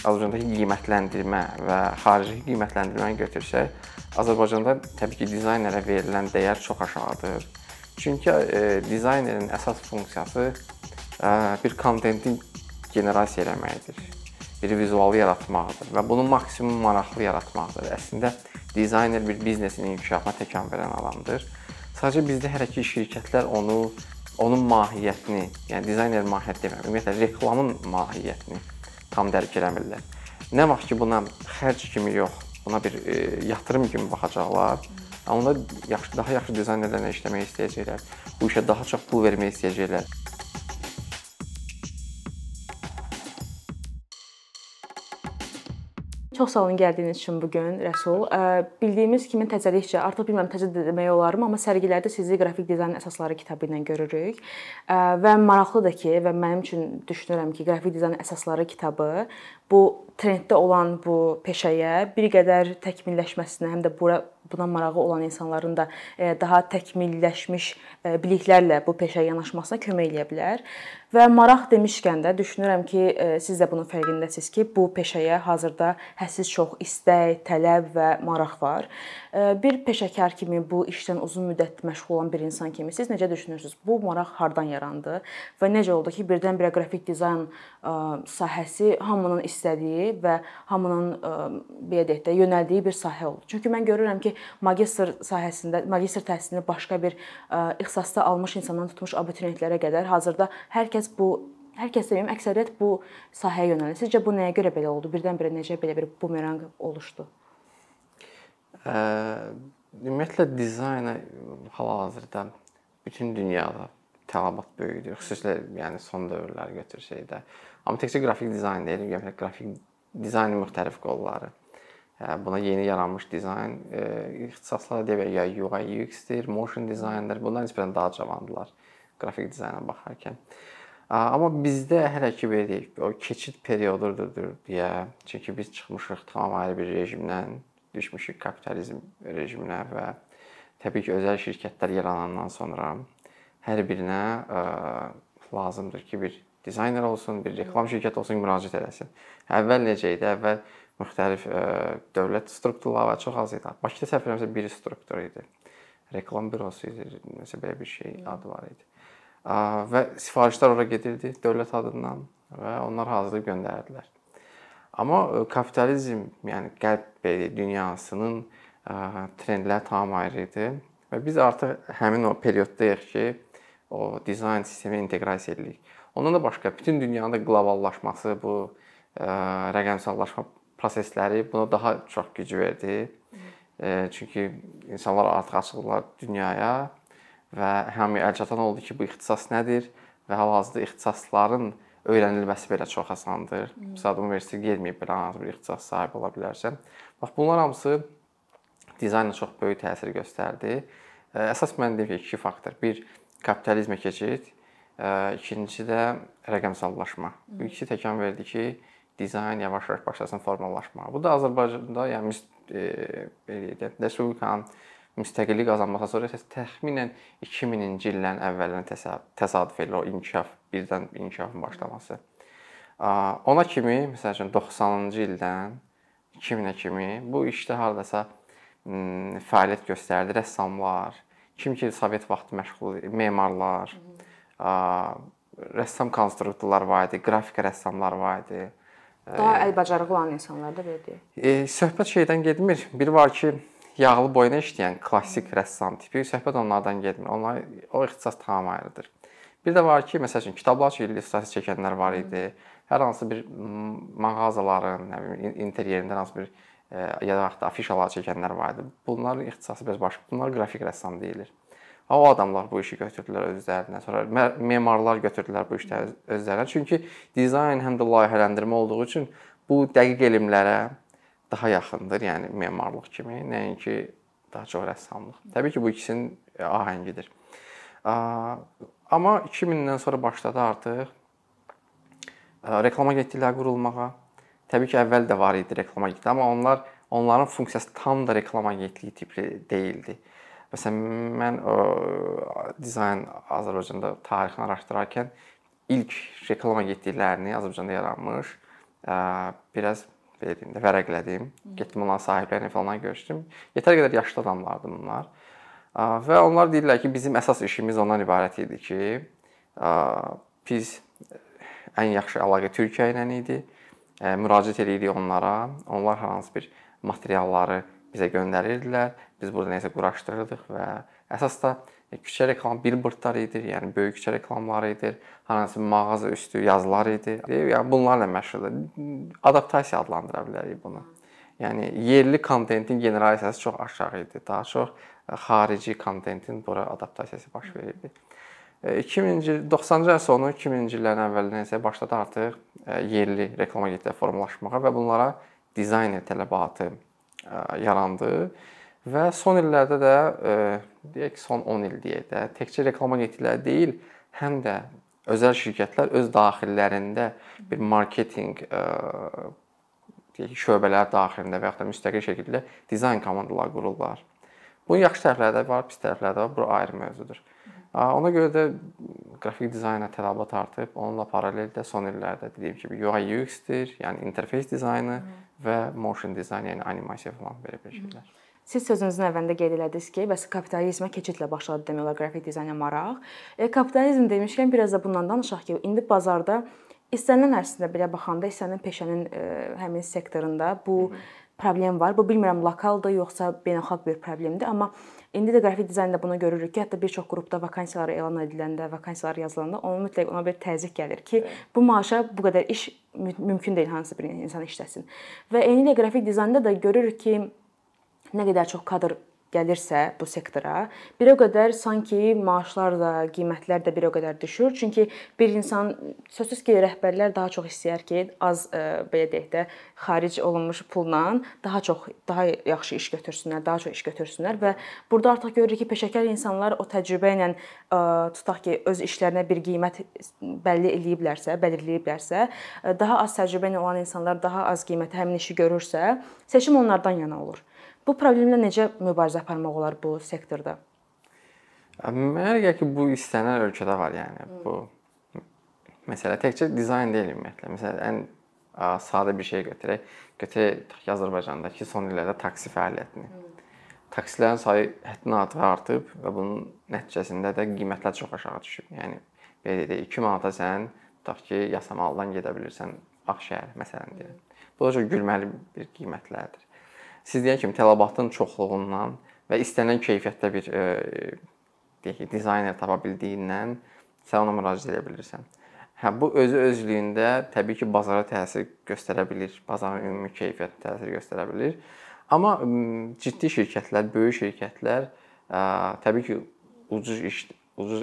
Azərbaycandakı qiymətləndirmə və xarici qiymətləndirməni götürsək, Azərbaycanda təbii ki, dizaynerə verilən dəyər çox aşağıdır. Çünki dizaynerin əsas funksiyası bir kontenti generasiya eləməkdir, bir vizualı yaratmaqdır və bunu maksimum maraqlı yaratmaqdır. Əslində dizayner bir biznesin inkişafına təkan verən adamdır. Sadəcə bizdə hələ ki şirkətlər onun mahiyyətini, yəni dizayner mahiyyət demirəm, ümumiyyətlə reklamın mahiyyətini tam dərk eləmirlər. Nə vaxt ki buna xərc kimi yox, buna bir yatırım kimi baxacaqlar, onda daha yaxşı dizaynerlərlə işləmək istəyəcəklər, bu işə daha çox pul vermək istəyəcəklər. Çox sağ olun gəldiyiniz üçün bugün Rəsul. Bildiyimiz kimi təzəlikcə, artıq bilmirəm təzə demək olarmı, amma sərgilərdə sizi qrafik dizayn əsasları kitabı ilə görürük. Və maraqlıdır ki, və mənim üçün düşünürəm ki, qrafik dizayn əsasları kitabı bu trenddə olan bu peşəyə bir qədər təkmilləşməsinə, həm də buna marağı olan insanların da daha təkmilləşmiş biliklərlə bu peşəyə yanaşmasına kömək edə bilər. Və maraq demişkən də düşünürəm ki, siz də bunun fərqindəsiniz ki, bu peşəyə hazırda hədsiz çox istək, tələb və maraq var. Bir peşəkar kimi, bu işdən uzun müddət məşğul olan bir insan kimi siz necə düşünürsünüz? Bu maraq hardan yarandı və necə oldu ki, birdən-birə qrafik dizayn sahəsi hamının istədiyi və hamının belə deyək də yönəldiyi bir sahə oldu. Çünki mən görürəm ki, magistr təhsilini başqa bir ixtisasda almış insandan tutmuş abituriyentlərə qədər hazırda hər kəs deməyim, əksəriyyət bu sahəyə yönəlir. Sizcə bu nəyə görə belə oldu? Birdən-birə necə belə bir bumeranq oluşdu? Ümumiyyətlə dizayna hal-hazırda bütün dünyada tələbat böyükdür. Xüsusilə yəni son dövrləri götürsək də. Amma təkcə qrafik dizayn deyil, ümumiyyətlə qrafik dizaynın müxtəlif qolları. Buna yeni yaranmış dizayn ixtisasları deyək, ya UI UX-dir, motion designdir. Bunlar nisbətən daha cavandılar qrafik dizayna baxarkən. Amma bizdə hələ ki belə deyək, o keçid periodudur deyə, çünki biz çıxmışıq tam ayrı bir rejimdən, düşmüşük kapitalizm rejiminə və təbii ki, özəl şirkətlər yaranandan sonra hər birinə lazımdır ki, bir dizayner olsun, bir reklam şirkəti olsun, müraciət eləsin. Əvvəl necə idi? Əvvəl müxtəlif dövlət strukturları çox az idi. Bakıda səhv eləmirəmsə bir struktur idi. Reklam bürosu idi, nəsə belə bir şey adı var idi. Və sifarişlər ora gedirdi dövlət adından və onlar hazırlayıb göndərirdilər. Amma kapitalizm, yəni qərb dünyasının trendləri tam ayrı idi və biz artıq həmin o perioddayıq ki, o dizayn sisteminə inteqrasiya edirik. Ondan da başqa bütün dünyanın da qloballaşması, bu rəqəmsallaşma prosesləri buna daha çox güc verdi. Çünki insanlar artıq açıldılar dünyaya və hamıya əlçatan oldu ki, bu ixtisas nədir və hal-hazırda ixtisasların öyrənilməsi belə çox asandır. Məsələn, universitetə getməyib belə hansı bir ixtisas sahibi ola bilərsən. Bax, bunlar hamısı dizayna çox böyük təsir göstərdi. Əsas mən deyim ki, iki faktor. Bir, kapitalizmə keçid, ikincisi də rəqəmsallaşma. Bu ikisi təkan verdi ki, dizayn yavaş-yavaş başlasın formalaşmağa. Bu da Azərbaycanda, yəni Respublikanın müstəqillik qazanmasına sonra təxminən 2000-ci illərin əvvəllərinə təsadüf edir o inkişaf, birdən inkişafın başlaması. Ona kimi, məsəl üçün 90-cı ildən 2000-ə kimi bu işdə hardasa fəaliyyət göstərdi rəssamlar, kim ki Sovet vaxtı məşğul idi, memarlar, rəssam konstruktorlar var idi, qrafika rəssamlar var idi. Daha əlbacarıqlı olan insanlar da belə deyil. Söhbət şeydən getmir. Biri var ki, yağlı boyuna işləyən klassik rəssam tipi, söhbət onlardan getmir. Onlar o ixtisas tam ayrıdır. Bir də var ki, məsəl üçün kitablar üçün illüstrasiya çəkənlər var idi. Hər hansı bir mağazaların, nə bilim, interyerindən hansı bir ya da afişalar çəkənlər var idi. Bunların ixtisası biraz başqa. Bunlar qrafik rəssam deyilir. O adamlar bu işi götürdülər özlərinə. Sonra memarlar götürdülər bu işləri özlərinə. Çünki dizayn həm də layihələndirmə olduğu üçün bu dəqiq elmlərə daha yaxındır, yəni memarlıq kimi, nəinki daha çox rəssamlıq. Təbii ki, bu ikisinin ahəngidir. Amma 2000-dən sonra başladı artıq reklama agentlikləri qurulmağa. Təbii ki, əvvəl də var idi reklama agentlikləri, amma onların funksiyası tam da reklama agentliyi tipli deyildi. Məsələn, mən dizayn Azərbaycanda tarixini araşdırarkən ilk reklama agentliklərini Azərbaycanda yaranmış biraz belə deyim də vərəqlədim. Getdim onların sahiblərinə falan görüşdüm. Yetər qədər yaşlı adamlardı bunlar. Və onlar deyirlər ki, bizim əsas işimiz ondan ibarət idi ki, biz ən yaxşı əlaqə Türkiyə ilə idi. Müraciət edirik onlara. Onlar hər hansı bir materialları bizə göndərirdilər. Biz burada nəsə quraşdırırdıq və əsas da küçə reklam billboardlar idi, yəni böyük küçə reklamları idi, hər hansı bir mağaza üstü yazılar idi. Yəni bunlarla məşğuldur. Adaptasiya adlandıra bilərik bunu. Yəni yerli kontentin generasiyası çox aşağı idi. Daha çox xarici kontentin bura adaptasiyası baş verirdi. 90-cı əsr sonu, 2000-ci illərin əvvəlindən isə başladı artıq yerli reklam agentlikləri formalaşmağa və bunlara dizayner tələbatı yarandı. Və son illərdə də deyək ki, son 10 il deyək də, təkcə reklam agentlikləri deyil, həm də özəl şirkətlər öz daxillərində bir marketinq deyək ki, şöbələr daxilində və yaxud da müstəqil şəkildə dizayn komandaları qururlar. Bunun yaxşı tərəfləri də var, pis tərəfləri də var. Bu ayrı mövzudur. Ona görə də qrafik dizayna tələbat artıb. Onunla paralel də son illərdə dediyim kimi UI UX-dir, yəni interfeys dizaynı və motion dizayn, yəni animasiya falan belə bir şeylər. Siz sözünüzün əvvəlində qeyd elədiniz ki, bəs kapitalizmə keçidlə başladı demək olar qrafik dizayna maraq. Kapitalizm demişkən biraz da bundan danışaq ki, indi bazarda istənilən əslində belə baxanda istənilən peşənin həmin sektorunda bu problem var. Bu bilmirəm lokaldır yoxsa beynəlxalq bir problemdir, amma indi də qrafik dizaynda bunu görürük ki, hətta bir çox qrupda vakansiyalar elan ediləndə, vakansiyalar yazılanda mütləq ona bir təzyiq gəlir ki, bu maaşa bu qədər iş mümkün deyil hansı bir insan işləsin. Və eynilə qrafik dizaynda da görürük ki, nə qədər çox kadr gəlirsə bu sektora, bir o qədər sanki maaşlar da, qiymətlər də bir o qədər düşür. Çünki bir insan sözsüz ki, rəhbərlər daha çox istəyir ki, az belə deyək də xaric olunmuş pulla daha yaxşı iş götürsünlər, daha çox iş götürsünlər və burada artıq görürük ki, peşəkar insanlar o təcrübə ilə tutaq ki, öz işlərinə bir qiymət belirləyiblərsə, daha az təcrübə ilə olan insanlar daha az qiymətə həmin işi görürsə, seçim onlardan yana olur. Bu problemlə necə mübarizə aparmaq olar bu sektorda? Mənə gəlir ki, bu istənilən ölkədə var, yəni bu məsələ təkcə dizayn deyil ümumiyyətlə. Məsələn, ən sadə bir şey götürək Azərbaycandakı son illərdə taksi fəaliyyətini. Taksilərin sayı həddindən artıq artıb və bunun nəticəsində də qiymətlər çox aşağı düşüb. Yəni belə deyək, 2 manata sən tutaq ki, Yasamaldan gedə bilirsən Ağşəhər məsələn deyək. Bu da çox gülməli bir qiymətlərdir. Siz deyən kimi tələbatın çoxluğundan və istənilən keyfiyyətdə bir deyək ki, dizayner tapa bildiyindən sən ona müraciət edə bilirsən. Bu özlüyündə təbii ki, bazara təsir göstərə bilir, bazarın ümumi keyfiyyətinə təsir göstərə bilir. Amma ciddi şirkətlər, böyük şirkətlər təbii ki, ucuz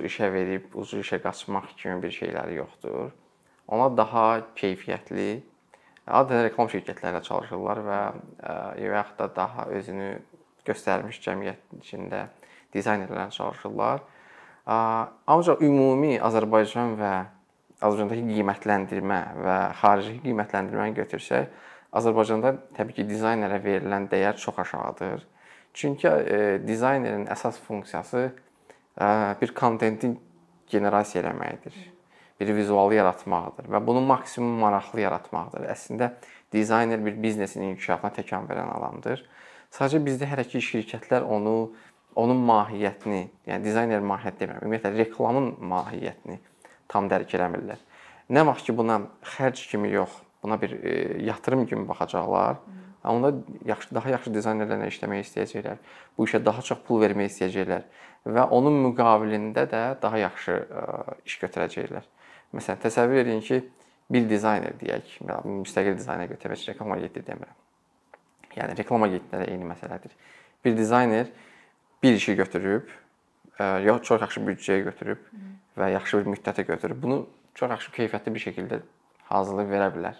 işə verib, ucuz işə qaçmaq kimi bir şeyləri yoxdur. Ona daha keyfiyyətli adətən reklam şirkətlərlə çalışırlar və yaxud da daha özünü göstərmiş cəmiyyət içində dizaynerlərlə çalışırlar. Ancaq ümumi Azərbaycan və Azərbaycandakı qiymətləndirmə və xarici qiymətləndirməni götürsək, Azərbaycanda təbii ki, dizaynerə verilən dəyər çox aşağıdır. Çünki dizaynerin əsas funksiyası bir kontenti generasiya eləməkdir. Bir vizualı yaratmaqdır və bunu maksimum maraqlı yaratmaqdır. Əslində dizayner bir biznesin inkişafına təkan verən adamdır. Sadəcə bizdə hələ ki şirkətlər onun mahiyyətini, yəni dizayner mahiyyət demirəm, ümumiyyətlə reklamın mahiyyətini tam dərk eləmirlər. Nə vaxt ki buna xərc kimi yox, buna bir yatırım kimi baxacaqlar, onda daha yaxşı dizaynerlərlə işləmək istəyəcəklər. Bu işə daha çox pul vermək istəyəcəklər və onun müqabilində də daha yaxşı iş götürəcəklər. Məsələn, təsəvvür edin ki, bir dizayner deyək, müstəqil dizayner götürmək, reklam agentliyi demirəm. Yəni reklam agentliyi də eyni məsələdir. Bir dizayner bir işi götürüb, çox yaxşı büdcəyə götürüb və yaxşı bir müddətə götürüb, bunu çox yaxşı keyfiyyətli bir şəkildə hazırlayıb verə bilər.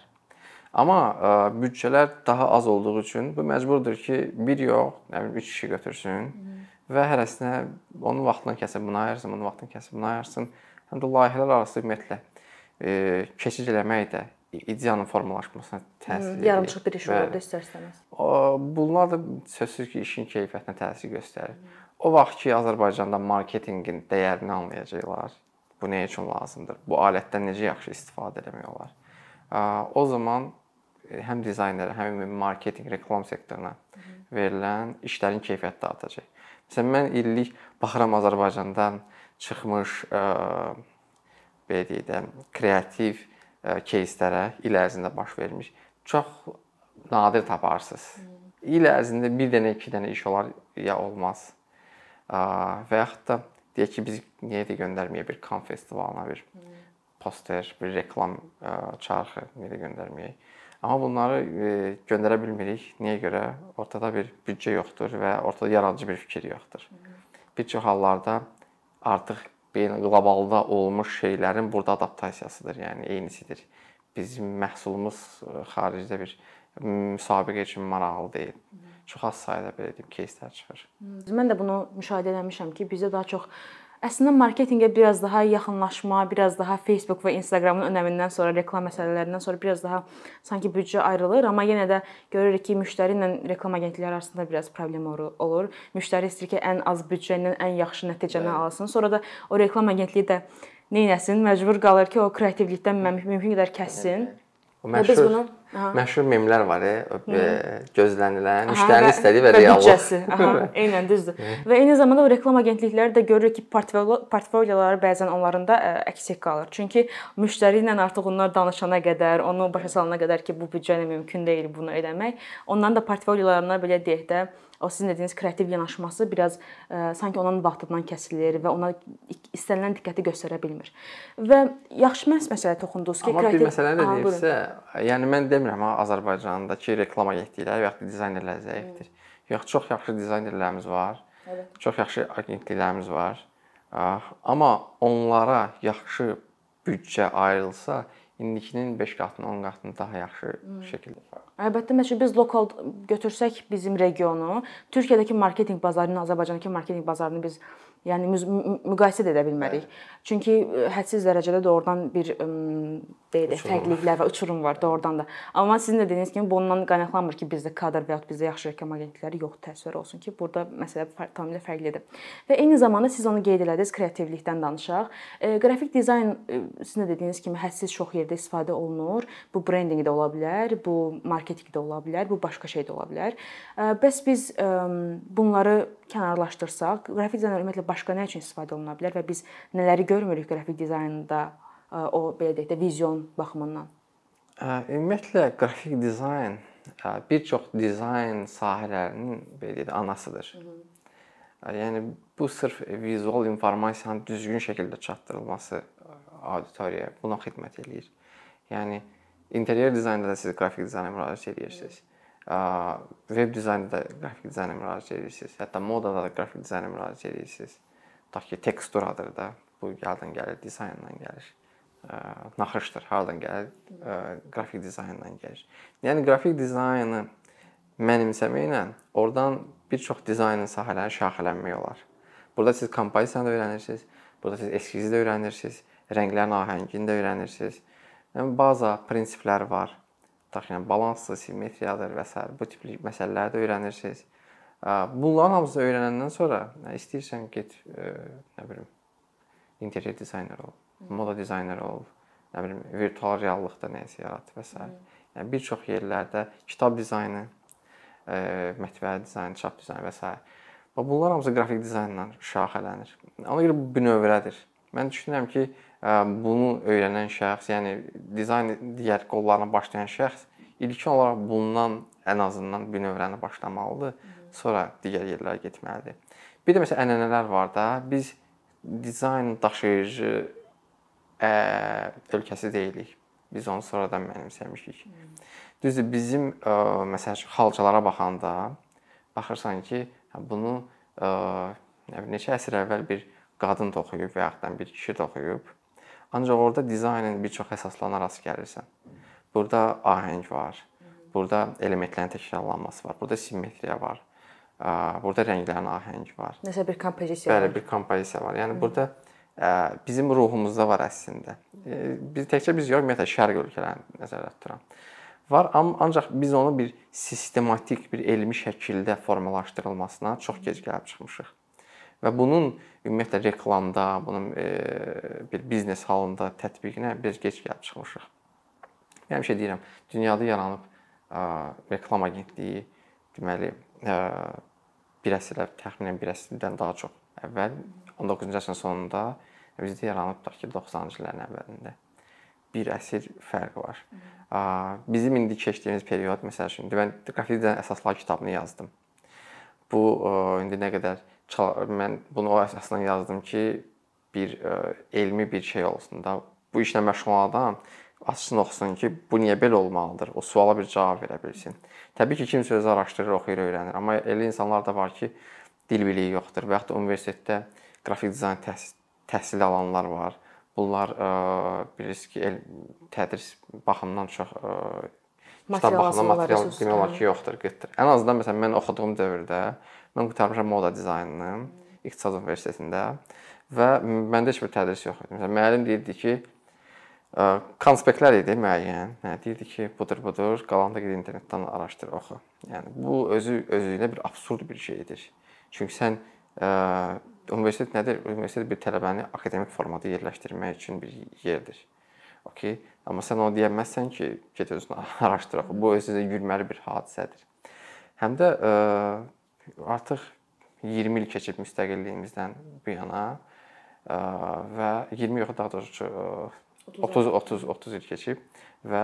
Amma büdcələr daha az olduğu üçün bu məcburdur ki, bir yox, 3 kişi götürsün və hərəsinə onun vaxtını kəsib buna ayırsın, onun vaxtını kəsib buna ayırsın. Həm də layihələr arası ümumiyyətlə keçid eləmək də ideyanın formalaşmasına təsir edir. Yarımçıq bir iş olurdu istər-istəməz. Bunlar da sözsüz ki, işin keyfiyyətinə təsir göstərir. O vaxt ki, Azərbaycanda marketinqin dəyərini anlayacaqlar, bu nə üçün lazımdır, bu alətdən necə yaxşı istifadə etmək olar. O zaman həm dizaynerə, həm marketinq, reklam sektoruna verilən işlərin keyfiyyəti də artacaq. Məsələn, mən illik baxıram Azərbaycandan çıxmış belə deyək də kreativ кейslərə il ərzində baş vermiş. Çox nadir taparsınız. İl ərzində bir dənə, iki dənə iş olar ya olmaz. Və yaxud da deyək ki, biz niyə də göndərməyək bir Cannes festivalına bir poster, bir reklam çarxı niyə də göndərməyək. Amma bunları göndərə bilmirik. Niyə görə? Ortada bir büdcə yoxdur və ortada yaradıcı bir fikir yoxdur. Bir çox hallarda artıq qlobalda olmuş şeylərin burada adaptasiyasıdır, yəni eynisidir. Bizim məhsulumuz xaricdə bir müsabiqə üçün maraqlı deyil. Çox az sayda belə deyim кейslər çıxır. Mən də bunu müşahidə etmişəm ki, bizdə daha çox əslində marketinqə biraz daha yaxınlaşma, biraz daha Facebook və Instagramın önəmindən sonra, reklam məsələlərindən sonra biraz daha sanki büdcə ayrılır, amma yenə də görürük ki, müştəri ilə reklam agentlikləri arasında biraz problem olur. Müştəri istəyir ki, ən az büdcə ilə ən yaxşı nəticəni alsın. Sonra da o reklam agentliyi də neynəsin? Məcbur qalır ki, o kreativlikdən mümkün qədər kəssin. O məşhur memlər var, gözlənilən, müştərinin istədiyi və reallıq. Büdcəsi. Eynən düzdür. Və eyni zamanda o reklam agentlikləri də görürük ki, portfolyoları bəzən onların da əksik qalır. Çünki müştəri ilə artıq onlar danışana qədər, onu başa salana qədər ki, bu büdcə ilə mümkün deyil bunu eləmək, onların da portfolyolarına belə deyək də o sizin dediyiniz kreativ yanaşması biraz sanki onun vaxtından kəsilir və ona istənilən diqqəti göstərə bilmir. Və yaxşı məsələyə toxundunuz ki, amma bir məsələ də deyirsə, yəni mən demirəm Azərbaycandakı reklam agentlikləri və ya dizaynerlər zəifdir. Yox, çox yaxşı dizaynerlərimiz var. Evet. Çox yaxşı agentliklərimiz var. Amma onlara yaxşı büdcə ayrılsa, indikinin 5 qatını, 10 qatını daha yaxşı şəkildə fərq. Əlbəttə, məsələn biz lokal götürsək bizim regionu, Türkiyədəki marketinq bazarını, Azərbaycandakı marketinq bazarını biz yəni müqayisə edə bilmərik. Çünki hədsiz dərəcədə doğrudan bir fərqliliklər və uçurum var doğrudan da. Amma sizin də dediyiniz kimi bundan qaynaqlanmır ki, bizdə kadr və ya bizdə yaxşı reklam agentlikləri yox, təəssüf olsun ki, burada məsələ tamamilə fərqlidir. Və eyni zamanda siz onu qeyd elədiniz, kreativlikdən danışaq. Qrafik dizayn sizin də dediyiniz kimi hədsiz çox yerdə istifadə olunur. Bu brendinq də ola bilər, bu marketinq də ola bilər, bu başqa şey də ola bilər. Bəs biz bunları kənarlaşdırsaq, qrafik dizayn ümumiyyətlə başqa nə üçün istifadə oluna bilər və biz nələri görmürük qrafik dizaynda, o belə deyək də vizyon baxımından? Ümumiyyətlə qrafik dizayn bir çox dizayn sahələrinin belə deyək də anasıdır. Yəni bu sırf vizual informasiyanın düzgün şəkildə çatdırılması auditoriyaya buna xidmət eləyir. Yəni interyer dizaynda da siz qrafik dizayna müraciət edirsiniz. Web dizaynda da qrafik dizayna müraciət edirsiniz. Hətta modada da qrafik dizayna müraciət edirsiniz. Tutaq ki, teksturadır da. Bu hardan gəlir? Dizayndan gəlir. Naxışdır. Hardan gəlir? Qrafik dizayndan gəlir. Yəni qrafik dizaynı mənimsəməklə oradan bir çox dizayn sahələrini şaxələnmək olar. Burada siz kompozisiyanı da öyrənirsiniz. Burada siz eskizi də öyrənirsiniz. Rənglərin ahəngini də öyrənirsiniz. Yəni baza prinsipləri var. Tutaq balansdır, simmetriyadır və s. bu tipli məsələləri də öyrənirsiniz. Bunların hamısını öyrənəndən sonra istəyirsən get nə bilim interyer dizayner ol, moda dizayneri ol, nə bilim virtual reallıqda nəsə yarat və s. Yəni bir çox yerlərdə kitab dizaynı, mətbəə dizaynı, çap dizaynı və s. Bunlar hamısı qrafik dizaynla şaxələnir. Ona görə bu bünövrədir. Mən düşünürəm ki, bunu öyrənən şəxs, yəni dizayn digər qollarına başlayan şəxs ilkin olaraq bundan ən azından bünövrəni başlamalıdır, sonra digər yerlərə getməlidir. Bir də məsələn ənənələr var da, biz dizayn daşıyıcı ölkəsi deyilik. Biz onu sonradan mənimsəmişik. Düzdür, bizim məsələn xalçalara baxanda baxırsan ki, bunu neçə əsr əvvəl bir qadın toxuyub və yaxud da bir kişi toxuyub. Ancaq orada dizaynın bir çox əsaslarına rast gəlirsən. Burada ahəng var, burada elementlərin təkrarlanması var, burada simmetriya var, burada rənglərin ahəngi var. Nəsə bir kompozisiya var. Bəli, bir kompozisiya var. Yəni burada bizim ruhumuzda var əslində. Təkcə biz yox, ümumiyyətlə şərq ölkələrini nəzərdə tuturam. Var, ancaq biz onu bir sistematik, bir elmi şəkildə formalaşdırılmasına çox gec gəlib çıxmışıq. Və bunun ümumiyyətlə reklamda, bunun bir biznes halında tətbiqinə biz gec gəlib çıxmışıq. Həmişə deyirəm, dünyada yaranıb reklam agentliyi deməli bir əsrlə təxminən bir əsrdən daha çox əvvəl 19-cu əsrin sonunda bizdə yaranıblar ki, 90-cı illərin əvvəlində. Bir əsr fərq var. Bizim indi keçdiyimiz period, məsəl üçün, mən qrafik dizayn əsasları kitabını yazdım. Bu indi nə qədər mən bunu o əsasdan yazdım ki, bir elmi bir şey olsun da, bu işlə məşğul olan adam açsın oxusun ki, bu niyə belə olmalıdır? O suala bir cavab verə bilsin. Təbii ki, kimsə özü araşdırır, oxuyur, öyrənir. Amma elə insanlar da var ki, dil biliyi yoxdur və yaxud da universitetdə qrafik dizayn təhsili alanlar var. Bunlar bilirsiniz ki, tədris baxımından çox kitab baxımından material demək olar ki, yoxdur, qıtdır. Ən azından məsələn mən oxuduğum dövrdə mən qurtarmışam moda dizaynını İqtisad Universitetində və məndə heç bir tədris yox idi. Məsələn, müəllim deyirdi ki, konspektlər idi müəyyən. Deyirdi ki, budur, qalanı da ged internetdən araşdır, oxu. Yəni bu özü-özünə bir absurd bir şeydir. Çünki sən universitet nədir? Universitet bir tələbəni akademik formada yerləşdirmək üçün bir yerdir. Okay? Amma sən onu deyə bilməzsən ki, get özünü araşdır, oxu. Bu özü-özünə gülməli bir hadisədir. Həm də artıq 20 il keçib müstəqilliyimizdən bu yana və 20 yox, daha doğrusu 30 il keçib və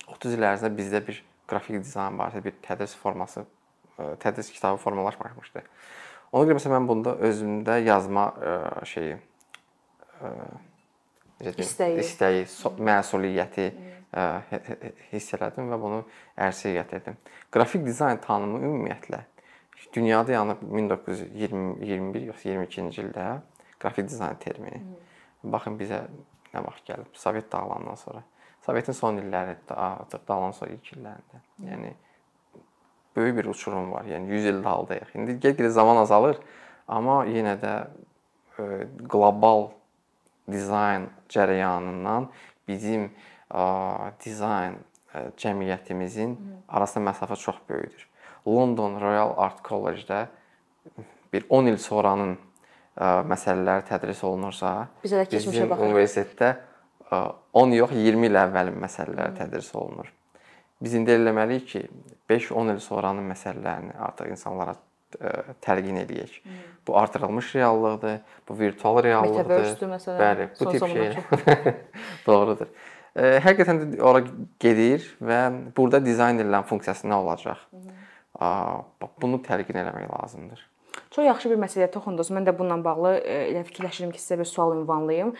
30 il ərzində bizdə bir qrafik dizayn barədə bir tədris kitabı formalaşmamışdı. Ona görə məsələn mən bunda özümdə yazma istəyi, məsuliyyəti hiss elədim və bunu ərsəyə gətirdim. Qrafik dizayn tanımı ümumiyyətlə dünyada yəni 1921 yoxsa 22-ci ildə qrafik dizayn termini. Baxın bizə nə vaxt gəlib? Sovet dağılandan sonra. Sovetin son illəri, dağılandan sonra ilk illərində. Yəni böyük bir uçurum var. Yəni 100 il daldayıq. İndi get-gedə zaman azalır, amma yenə də qlobal dizayn cərəyanından bizim dizayn cəmiyyətimizin arasında məsafə çox böyükdür. London Royal Art College-də bir 10 il sonranın məsələləri tədris olunursa, bizim universitetdə 10 yox, 20 il əvvəlin məsələləri tədris olunur. Biz indi eləməliyik ki, 5-10 il sonranın məsələlərini artıq insanlara təlqin eləyək. Bu artırılmış reallıqdır, bu virtual reallıqdır. Metaverse-dür məsələn. Bəli, bu tip şey. Doğrudur. Həqiqətən də ora gedir və burada dizayn edilən funksiyası nə olacaq? Bunu təlqin eləmək lazımdır. Çox yaxşı bir məsələyə toxundunuz. Mən də bununla bağlı elə fikirləşirəm ki, sizə bir sual ünvanlayım.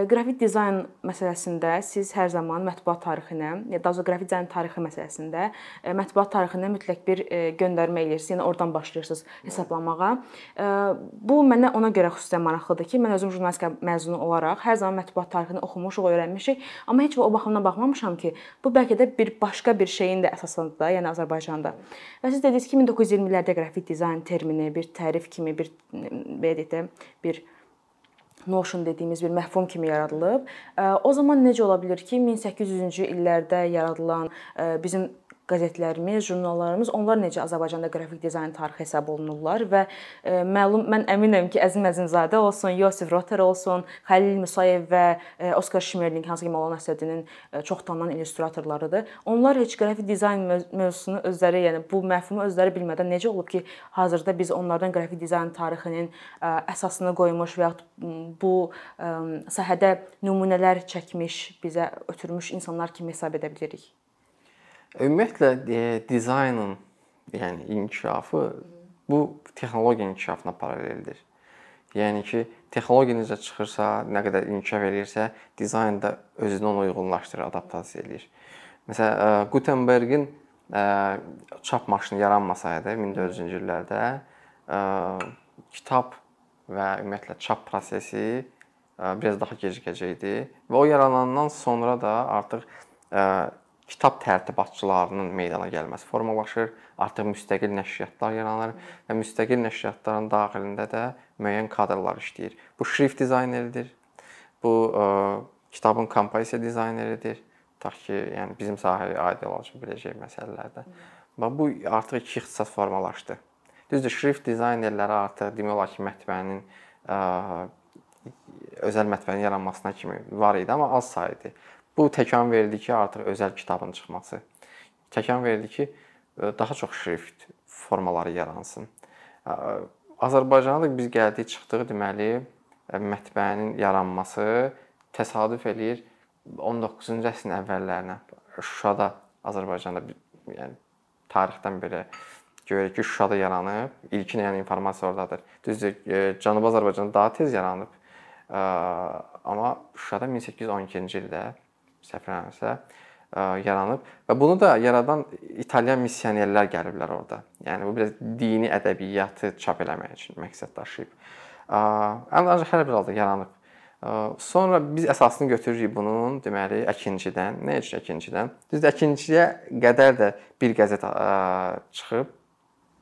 Qrafik dizayn məsələsində siz hər zaman mətbuat tarixinə, ya da qrafik dizayn tarixi məsələsində mətbuat tarixinə mütləq bir göndərmə eləyirsiniz. Yəni oradan başlayırsınız hesablamağa. Bu mənə ona görə xüsusən maraqlıdır ki, mən özüm jurnalistika məzunu olaraq hər zaman mətbuat tarixini oxumuşuq, öyrənmişik, amma heç o baxımdan baxmamışam ki, bu bəlkə də bir başqa bir şeyin də əsasındadır, yəni Azərbaycanda. Və siz dediniz ki, 1920-lərdə qrafik dizayn termini bir tərif kimi bir belə deyək də bir notion dediyimiz bir məfhum kimi yaradılıb. O zaman necə ola bilər ki, 1800-cü illərdə yaradılan bizim qəzetlərimiz, jurnallarımız, onlar necə Azərbaycanda qrafik dizayn tarixi hesab olunurlar və mən əminəm ki, Əzim Əzimzadə olsun, Yosif Roter olsun, Xəlil Musayev və Oskar Şmerling, hansı ki, Molla Nəsrəddinin çox tanınan illüstratorlarıdır. Onlar heç qrafik dizayn mövzusunu özləri, yəni bu məfhumu özləri bilmədən necə olub ki, hazırda biz onlardan qrafik dizayn tarixinin əsasını qoymuş və yaxud bu sahədə nümunələr çəkmiş, bizə ötürmüş insanlar kimi hesab edə bilirik? Ümumiyyətlə dizaynın, yəni inkişafı bu texnologiya inkişafına paraleldir. Yəni ki, texnologiya necə çıxırsa, nə qədər inkişaf eləyirsə, dizayn da özünü ona uyğunlaşdırır, adaptasiya eləyir. Məsələn, Gutenbergin çap maşını yaranmasaydı 1400-cü illərdə kitab və ümumiyyətlə çap prosesi biraz daha gecikəcəkdi və o yaranandan sonra da artıq kitab tərtibatçılarının meydana gəlməsi formalaşır, artıq müstəqil nəşriyyatlar yaranır və müstəqil nəşriyyatların daxilində də müəyyən kadrlar işləyir. Bu şrift dizayneridir, bu kitabın kompozisiya dizayneridir, tutaq ki, yəni bizim sahəyə aid olacaq biləcək məsələlərdə. Bu artıq iki ixtisas formalaşdı. Düzdür, şrift dizaynerləri artıq demək olar ki, mətbəənin özəl mətbəənin yaranmasına kimi var idi, amma az saydı. Bu təkan verdi ki, artıq özəl kitabın çıxması. təkan verdi ki, daha çox şrift formaları yaransın. Azərbaycana da biz gəldik, çıxdıq, deməli, mətbəənin yaranması təsadüf eləyir 19-cu əsrin əvvəllərinə. Şuşada, Azərbaycanda, yəni tarixdən belə görürük ki, Şuşada yaranıb. İlkin yəni informasiya oradadır. Düzdür, Cənubi Azərbaycanda daha tez yaranıb. Amma Şuşada 1812-ci ildə səhv eləmirəmsə yaranıb və bunu da yaradan İtalyan missionerlər gəliblər orada. Yəni bu biraz dini ədəbiyyatı çap eləmək üçün məqsəd daşıyıb. Ancaq hər bir halda yaranıb. Sonra biz əsasını götürürük bunun, deməli, Əkinçidən. Nə üçün Əkinçidən? Düzdür, Əkinçiyə qədər də bir qəzet çıxıb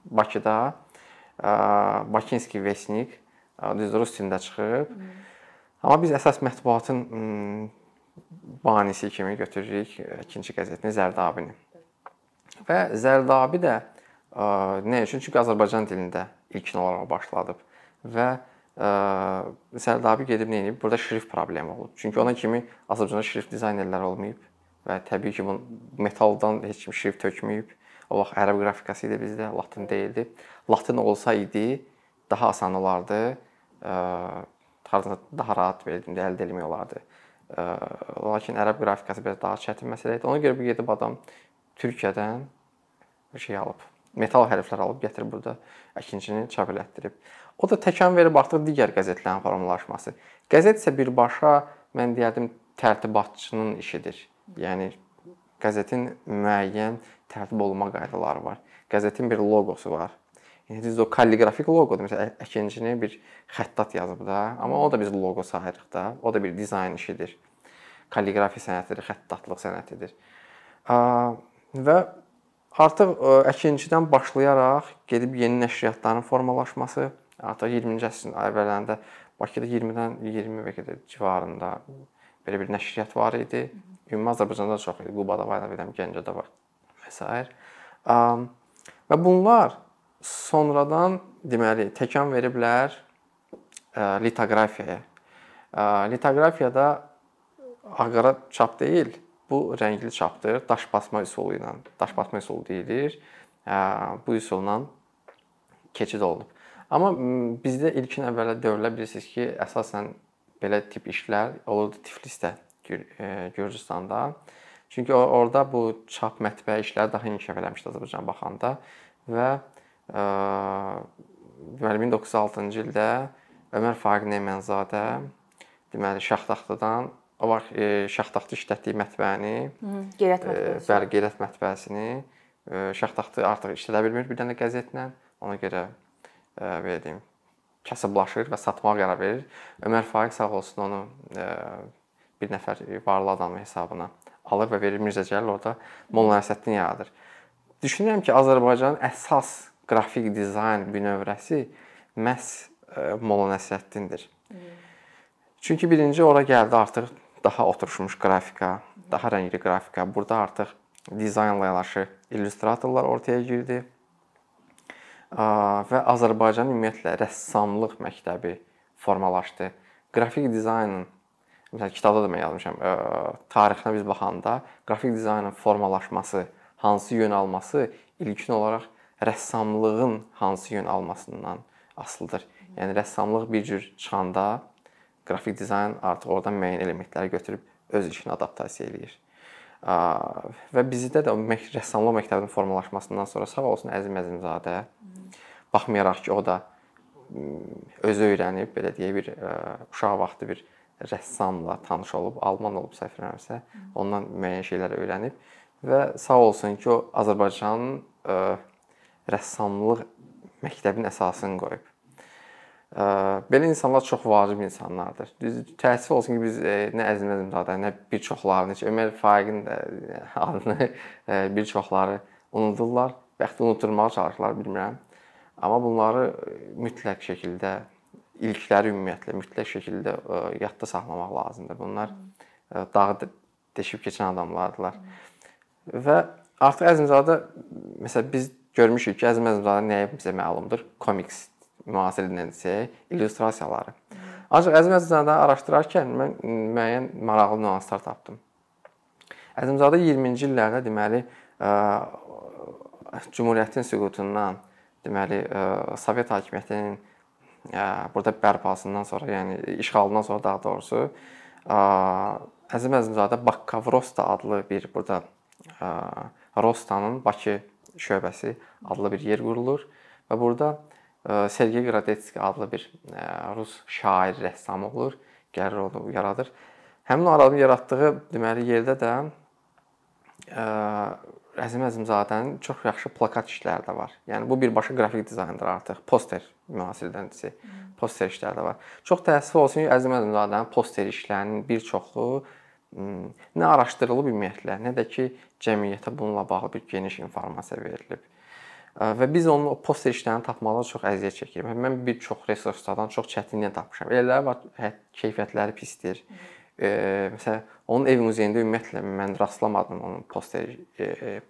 Bakıda. Bakinski Vesnik, düzdür, rus dilində çıxıb. Amma biz əsas mətbuatın banisi kimi götürürük ikinci qəzetini, Zərdabini. Və Zərdabi də nə üçün? Çünki Azərbaycan dilində ilkin olaraq başladıb və Zərdabi gedib nə edib? Burada şrift problemi olub. Çünki ona kimi Azərbaycanda şrift dizaynerləri olmayıb və təbii ki, metaldan heç kim şrift tökməyib. O vaxt ərəb qrafikası idi bizdə, latin deyildi. Latin olsaydı daha asan olardı. Daha rahat əldə etmək olardı. Lakin ərəb qrafikası biraz daha çətin məsələ idi. Ona görə bu gedib adam Türkiyədən bir şey alıb, metal hərflər alıb gətirib burada Əkinçini çap elətdirib. O da təkan verib artıq digər qəzetlərin formalaşması. Qəzet isə birbaşa, mən deyərdim, tərtibatçının işidir. Yəni qəzetin müəyyən tərtib olunma qaydaları var. Qəzetin bir loqosu var. Yəni düzdür, o kalliqrafik loqodur. Məsələn, Əkinçini bir xəttat yazıb da, amma o da biz loqo sayırıq da. O da bir dizayn işidir. Kalliqrafi sənətidir, xəttatlıq sənətidir. Və artıq Əkinçidən başlayaraq gedib yeni nəşriyyatların formalaşması, artıq 20-ci əsrin əvvəllərində Bakıda 20-dən 20 və qədər civarında belə bir nəşriyyat var idi. Ümumi Azərbaycanda da çox idi. Qubada var, Gəncədə var və s. Və bunlar sonradan deməli təkan veriblər litoqrafiyaya. Litoqrafiyada ağara çap deyil, bu rəngli çapdır. Daş basma üsulu ilə, daş basma üsulu deyilir. Bu üsulla keçid olunub. Amma bizdə ilkin əvvəllər dövrlər bilirsiniz ki, əsasən belə tip işlər olurdu Tiflisdə, Gürcüstanda. Çünki orada bu çap mətbəə işləri daha inkişaf eləmişdi Azərbaycana baxanda və deməli 1906-cı ildə Ömər Faiq Nemanzadə deməli Şaxtaxtadan o vaxt Şaxtaxtı işlətdiyi mətbəəni, Qeyrət mətbəəsini Şaxtaxtı artıq işlədə bilmir bir dənə qəzetlə. Ona görə belə deyim, kasıblaşır və satmağa qərar verir. Ömər Faiq sağ olsun onu bir nəfər varlı adamın hesabına alır və verir Mirzə Cəlil, orada Molla Nəsrəddin yaradır. Düşünürəm ki, Azərbaycanın əsas qrafik dizayn bünövrəsi məhz Molla Nəsrəddindir. Çünki birinci ora gəldi artıq daha oturmuş qrafika, daha rəngli qrafika. Burada artıq dizaynla yanaşı illüstratorlar ortaya girdi. Və Azərbaycanın ümumiyyətlə rəssamlıq məktəbi formalaşdı. Qrafik dizaynın, məsələn, kitabda da mən yazmışam, tarixinə biz baxanda qrafik dizaynın formalaşması, hansı yön alması ilkin olaraq rəssamlığın hansı yön almasından asılıdır. Yəni rəssamlıq bir cür çıxanda qrafik dizayn artıq oradan müəyyən elementləri götürüb öz işini adaptasiya eləyir. Və bizdə də rəssamlıq məktəbinin formalaşmasından sonra sağ olsun Əzim Əzimzadə, baxmayaraq ki, o da özü öyrənib, belə deyək, bir uşaq vaxtı bir rəssamla tanış olub, alman olub səhv eləmirəmsə, ondan müəyyən şeylər öyrənib və sağ olsun ki, o Azərbaycanın rəssamlıq məktəbinin əsasını qoyub. Belə insanlar çox vacib insanlardır. Təəssüf olsun ki, biz nə Əzim Əzimzadə, nə bir çoxlarını, Ömər Faiqin adını bir çoxları unudurlar, bəxti unutturmağa çalışırlar, bilmirəm. Amma bunları mütləq şəkildə, ilkləri ümumiyyətlə mütləq şəkildə yadda saxlamaq lazımdır. Bunlar dağı deşib keçən adamlardılar. Və artıq Əzimzadə, məsələn, biz görmüşük ki, Əzim Əzimzadə nəyə bizə məlumdur? Komiks, müasir dilində illüstrasiyaları. Ancaq Əzim Əzimzadə araşdırarkən mən müəyyən maraqlı nüanslar tapdım. Əzimzadə 20-ci illərdə deməli Cümhuriyyətin süqutundan, deməli, Sovet hakimiyyətinin burada bərpasından sonra, yəni işğalından sonra daha doğrusu, Əzim Əzimzadə Bakkovrosta adlı bir burada Rostanın Bakı şöbəsi adlı bir yer qurulur və burada Sergey Gradetski adlı bir rus şair, rəssam olur, gəlir onu yaradır. Həmin o adamın yaratdığı deməli yerdə də Əzim Əzimzadənin çox yaxşı plakat işləri də var. Yəni bu birbaşa qrafik dizayndır artıq. Poster mühasirəçisi, poster işləri də var. Çox təəssüf olsun ki, Əzim Əzimzadənin poster işlərinin bir çoxu nə araşdırılıb ümumiyyətlə, nə də ki, cəmiyyətə bununla bağlı bir geniş informasiya verilib. Və biz onun o poster işlərini tapmaqda çox əziyyət çəkirik. Mən bir çox resurslardan çox çətinliklə tapmışam. Elələri var, keyfiyyətləri pisdir. Məsələn, onun ev muzeyində ümumiyyətlə mən rastlamadım onun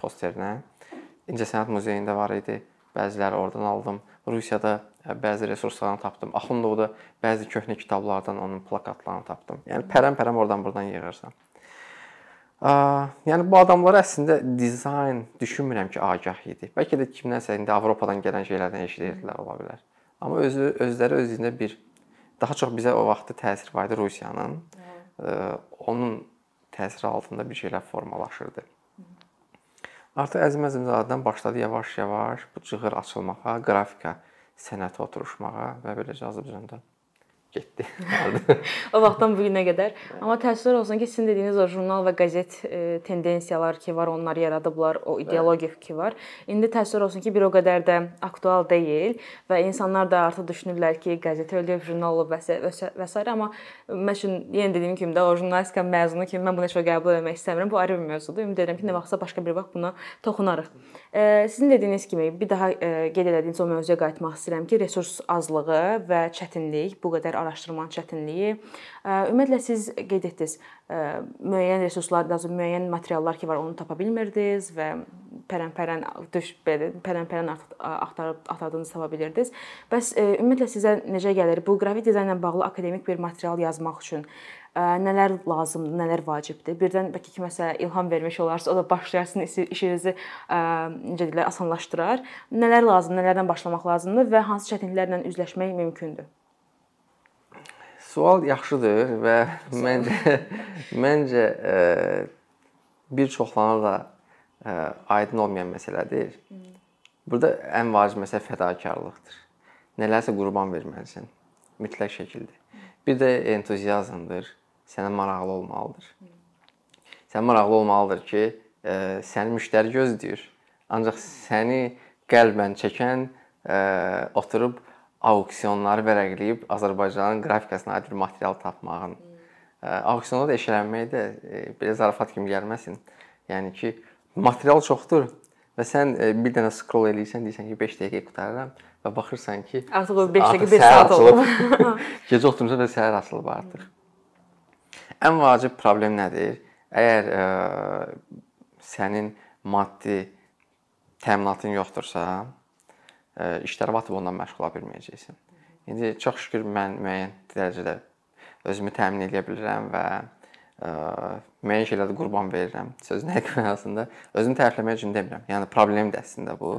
posterinə. İncəsənət muzeyində var idi. Bəziləri oradan aldım. Rusiyada bəzi resurslardan tapdım. Axundovda bəzi köhnə kitablardan onun plakatlarını tapdım. Yəni pərəm-pərəm oradan-buradan yığırsan. Yəni bu adamlar əslində dizayn düşünmürəm ki, agah idi. Bəlkə də kimdənsə indi Avropadan gələn şeylərdən eşidirdilər ola bilər. Amma özləri özündə bir daha çox bizə o vaxtı təsir var idi Rusiyanın. Onun təsiri altında bir şeylər formalaşırdı. Artıq Əzim Əzimzadədən başladı yavaş-yavaş bu cığır açılmağa, qrafika sənəti oturuşmağa və beləcə Azərbaycanda getdi. O vaxtdan bu günə qədər. Amma təəssüflər olsun ki, sizin dediyiniz o jurnal və qəzet tendensiyalar ki var, onlar yaradıblar, o ideologiya ki var. İndi təəssüflər olsun ki, bir o qədər də aktual deyil və insanlar da artıq düşünürlər ki, qəzet ölüb, jurnal olub və s. Amma mən üçün yenə dediyim kimi də o jurnalistika məzunu kimi mən bunu heç qəbul etmək istəmirəm. Bu ayrı bir mövzudur. Ümid edirəm ki, nə vaxtsa başqa bir vaxt buna toxunarıq. Sizin dediyiniz kimi bir daha qeyd etdiyiniz o mövzuya qayıtmaq istəyirəm ki, resurs azlığı və çətinlik, bu qədər araşdırmanın çətinliyi. Ümumiyyətlə siz qeyd etdiniz, müəyyən resurslar, müəyyən materiallar ki var, onu tapa bilmirdiniz və pərən-pərən axtardığınızı tapa bilirdiniz. Bəs ümumiyyətlə sizə necə gəlir bu qrafik dizaynla bağlı akademik bir material yazmaq üçün nələr lazımdır, nələr vacibdir? Birdən bəlkə kiməsə ilham vermiş olarsa, o da başlayarsın, işinizi necə deyirlər, asanlaşdırar. Nələr lazımdır, nələrdən başlamaq lazımdır və hansı çətinliklərlə üzləşmək mümkündür? Sual yaxşıdır və məncə bir çoxlarına da aydın olmayan məsələdir. Burada ən vacib məsələ fədakarlıqdır. Nələrsə qurban verməlisən, mütləq şəkildə. Bir də entuziazmdır, sənə maraqlı olmalıdır. Sənə maraqlı olmalıdır ki, səni müştəri gözləyir. Ancaq səni qəlbən çəkən oturub auksionları vərəqləyib Azərbaycanın qrafikasına aid bir material tapmağın. Auksionda da eşələnmək də belə zarafat kimi gəlməsin. Yəni ki, material çoxdur və sən bir dənə scroll eləyirsən, deyirsən ki, 5 dəqiqə qurtarıram və baxırsan ki, artıq o 5 dəqiqə 1 saat olub. Gecə oturmuşsa və səhər açılıb artıq. Ən vacib problem nədir? Əgər sənin maddi təminatın yoxdursa, işlərə batıb ondan məşğul ola bilməyəcəksən. İndi çox şükür mən müəyyən dərəcədə özümü təmin edə bilirəm və müəyyən şeylərdə qurban verirəm. Sözün həqiqi mənasında özümü tərifləmək üçün demirəm. Yəni problemdir əslində bu.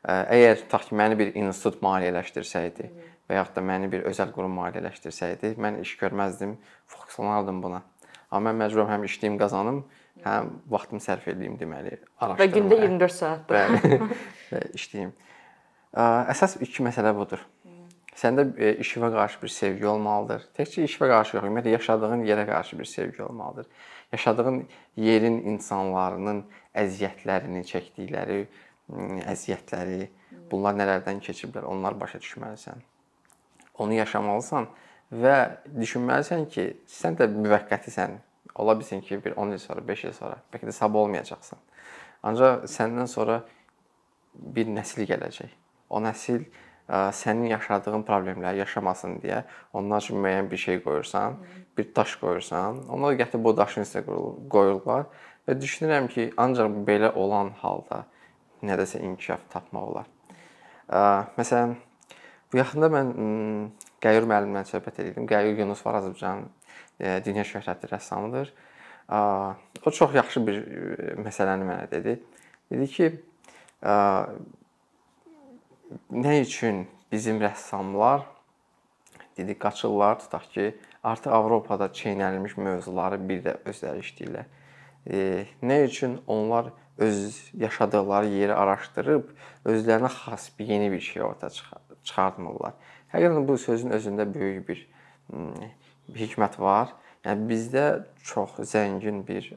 Əgər tutaq ki, məni bir institut maliyyələşdirsəydi və yaxud da məni bir özəl qurum maliyyələşdirsəydi, mən iş görməzdim, fokuslanardım buna. Amma mən məcburam həm işləyim, qazanım, həm vaxtımı sərf edeyim deməli, araşdırma. Və gündə 24 saatdır. Və işləyim. Əsas iki məsələ budur. Səndə işinə qarşı bir sevgi olmalıdır. Təkcə işinə qarşı yox, ümumiyyətlə yaşadığın yerə qarşı bir sevgi olmalıdır. Yaşadığın yerin insanlarının əziyyətlərini, çəkdikləri əziyyətləri, bunlar nələrdən keçiblər, onlar başa düşməlisən. Onu yaşamalısan və düşünməlisən ki, sən də müvəqqətisən. Ola bilsin ki, bir 10 il sonra, 5 il sonra, bəlkə də sabah olmayacaqsan. Ancaq səndən sonra bir nəsil gələcək. O nəsil sənin yaşadığın problemləri yaşamasın deyə onlar üçün müəyyən bir şey qoyursan, bir daş qoyursan, onlar gətirib bu daşın üstünə qoyurlar və düşünürəm ki, ancaq belə olan halda nədəsə inkişaf tapmaq olar. Məsələn, bu yaxında mən Qəyyur müəllimlə söhbət edirdim. Qəyyur Yunus var, Azərbaycanın dünya şöhrətli rəssamıdır. O çox yaxşı bir məsələni mənə dedi. Dedi ki, nə üçün bizim rəssamlar dedi qaçırlar, tutaq ki, artıq Avropada çeynənilmiş mövzuları bir də özləri işləyirlər. Nə üçün onlar öz yaşadıkları yeri araşdırıb özlərinə xas yeni bir şey ortaya çıxartmırlar. Həqiqətən bu sözün özündə böyük bir hikmət var. Yəni bizdə çox zəngin bir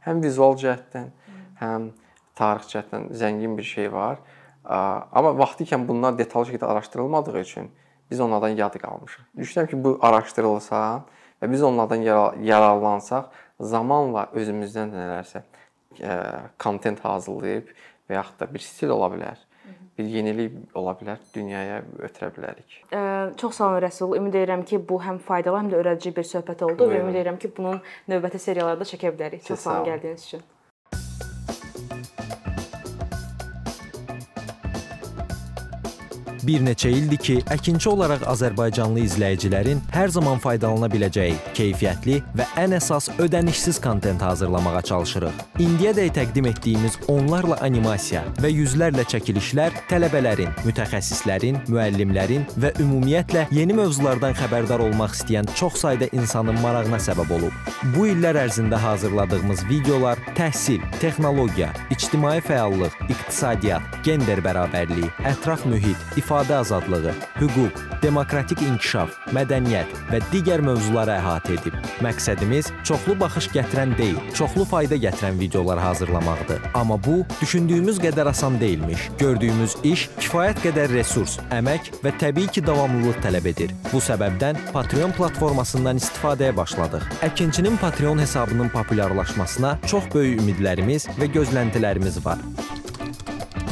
həm vizual cəhətdən, həm tarix cəhətdən zəngin bir şey var. Amma vaxtikən bunlar detallı şəkildə araşdırılmadığı üçün biz onlardan yad qalmışıq. Düşünürəm ki, bu araşdırılsa və biz onlardan yararlansaq, zamanla özümüzdən də nələrsə kontent hazırlayıb və yaxud da bir stil ola bilər, bir yenilik ola bilər, dünyaya ötürə bilərik. Çox sağ olun Rəsul. Ümid edirəm ki, bu həm faydalı, həm də öyrədici bir söhbət oldu və ümid edirəm ki, bunun növbəti seriyalarda çəkə bilərik. Çox sağ olun gəldiyiniz üçün. Bir neçə ildir ki, əkinçi olaraq Azərbaycanlı izləyicilərin hər zaman faydalana biləcəyi, keyfiyyətli və ən əsas ödənişsiz kontent hazırlamağa çalışırıq. İndiyədək təqdim etdiyimiz onlarla animasiya və yüzlərlə çəkilişlər tələbələrin, mütəxəssislərin, müəllimlərin və ümumiyyətlə yeni mövzulardan xəbərdar olmaq istəyən çox sayda insanın marağına səbəb olub. Bu illər ərzində hazırladığımız videolar təhsil, texnologiya, ictimai fəallıq, iqtisadiyyat, gender bərabərliyi, ətraf mühit, ifadə azadlığı, hüquq, demokratik inkişaf, mədəniyyət və digər mövzuları əhatə edib. Məqsədimiz çoxlu baxış gətirən deyil, çoxlu fayda gətirən videolar hazırlamaqdır. Amma bu, düşündüyümüz qədər asan deyilmiş. Gördüyümüz iş kifayət qədər resurs, əmək və təbii ki, davamlılıq tələb edir. Bu səbəbdən Patreon platformasından istifadəyə başladıq. Əkinçinin Patreon hesabının populyarlaşmasına çox böyük ümidlərimiz və gözləntilərimiz var.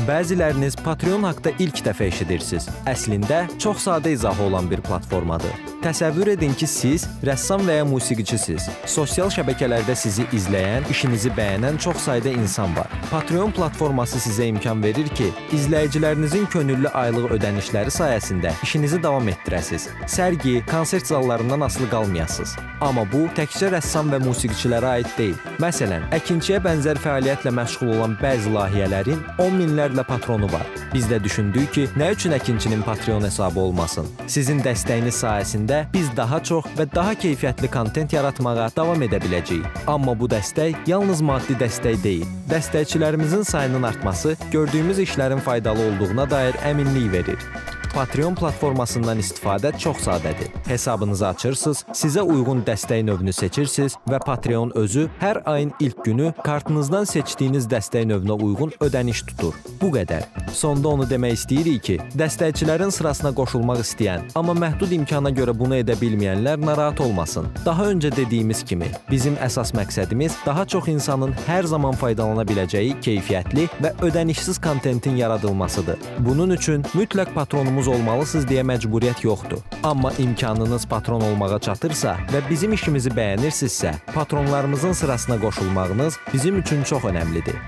Bəziləriniz Patreon haqda ilk dəfə eşidirsiniz. Əslində, çox sadə izahı olan bir platformadır. Təsəvvür edin ki, siz rəssam və ya musiqiçisiniz. Sosial şəbəkələrdə sizi izləyən, işinizi bəyənən çox sayda insan var. Patreon platforması sizə imkan verir ki, izləyicilərinizin könüllü aylıq ödənişləri sayəsində işinizi davam etdirəsiniz. Sərgi, konsert zallarından asılı qalmayasınız. Amma bu, təkcə rəssam və musiqiçilərə aid deyil. Məsələn, əkinçiyə bənzər fəaliyyətlə məşğul olan bəzi layihələrin 10 minlərlə patronu var. Biz də düşündük ki, nə üçün əkinçinin Patreon hesabı olmasın? Sizin dəstəyiniz sayəsində biz daha çox və daha keyfiyyətli kontent yaratmağa davam edə biləcəyik. Amma bu dəstək yalnız maddi dəstək deyil. Dəstəkçilərimizin sayının artması gördüyümüz işlərin faydalı olduğuna dair əminlik verir. Patreon platformasından istifadə çox sadədir. Hesabınızı açırsınız, sizə uyğun dəstək növünü seçirsiniz və Patreon özü hər ayın ilk günü kartınızdan seçdiyiniz dəstək növünə uyğun ödəniş tutur. Bu qədər. Sonda onu demək istəyirik ki, dəstəkçilərin sırasına qoşulmaq istəyən, amma məhdud imkana görə bunu edə bilməyənlər narahat olmasın. Daha öncə dediyimiz kimi, bizim əsas məqsədimiz daha çox insanın hər zaman faydalana biləcəyi keyfiyyətli və ödənişsiz kontentin yaradılmasıdır. Bunun üçün mütləq patronumuz olmalısınız deyə məcburiyyət yoxdur. Amma imkanınız patron olmağa çatırsa və bizim işimizi bəyənirsinizsə, patronlarımızın sırasına qoşulmağınız bizim üçün çox önəmlidir.